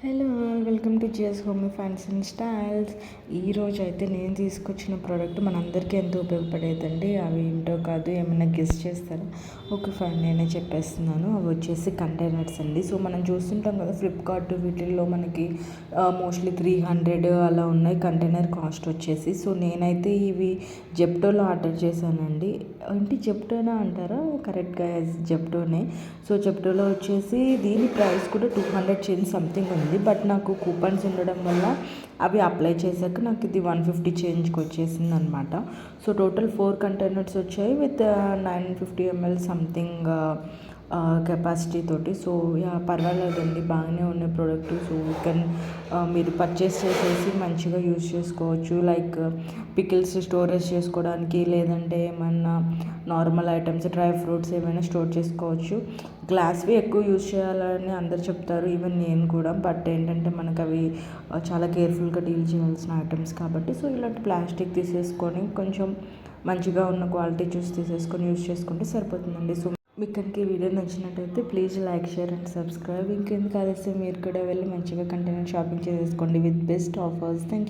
Hello welcome to GS homie fancy and styles. ఈరోజు అయితే నేను తీసుకొచ్చిన ప్రోడక్ట్ మనందరికీ ఎంతో ఉపయోగపడేదండి. అవి ఏంటో కాదు, ఏమైనా గెస్ట్ చేస్తారా? ఓకే ఫైన్, నేనే చెప్పేస్తున్నాను. అవి వచ్చేసి కంటైనర్స్ అండి. సో మనం చూస్తుంటాం కదా, ఫ్లిప్కార్ట్ వీటిల్లో మనకి మోస్ట్లీ 300 అలా ఉన్నాయి కంటైనర్ కాస్ట్ వచ్చేసి. సో నేనైతే ఇవి జెప్టోలో ఆర్డర్ చేశానండి. ఏంటి జెప్టోనా అంటారా? కరెక్ట్గా జెప్టోనే. సో జెప్టోలో వచ్చేసి దీని ప్రైస్ కూడా 200 చేంజ్ సంథింగ్ ఉంది. బట్ నాకు కూపన్స్ ఉండడం వల్ల అవి అప్లై చేశాక నాకు ఇది 150 చేంజ్కి వచ్చేసింది అనమాట. సో టోటల్ 4 కంటైనర్స్ వచ్చాయి విత్ 950 ml సంథింగ్ కెపాసిటీ తోటి. సో యా పర్వాలేదండి, బాగానే ఉన్నాయి ప్రోడక్ట్. సో యూ కెన్ మీరు పర్చేస్ చేసేసి మంచిగా యూజ్ చేసుకోవచ్చు. లైక్ పికిల్స్ స్టోరేజ్ చేసుకోవడానికి, లేదంటే ఏమన్నా నార్మల్ ఐటమ్స్ డ్రై ఫ్రూట్స్ ఏమైనా స్టోర్ చేసుకోవచ్చు. గ్లాస్వి ఎక్కువ యూజ్ చేయాలని అందరు చెప్తారు, ఈవెన్ నేను కూడా. బట్ ఏంటంటే మనకు అవి చాలా కేర్ఫుల్గా డీల్ చేయాల్సిన ఐటమ్స్ కాబట్టి, సో ఇలాంటి ప్లాస్టిక్ తీసేసుకొని కొంచెం మంచిగా ఉన్న క్వాలిటీ చూసి తీసేసుకొని యూజ్ చేసుకుంటే సరిపోతుందండి. సో మీకు కనుక ఈ వీడియో నచ్చినట్టయితే please like, share and subscribe. ఇంకెందుకు ఆలస్యం, మీరు కూడా వెళ్ళి మంచిగా కంటైనర్ షాపింగ్ చేసేసుకోండి with best offers. Thank you.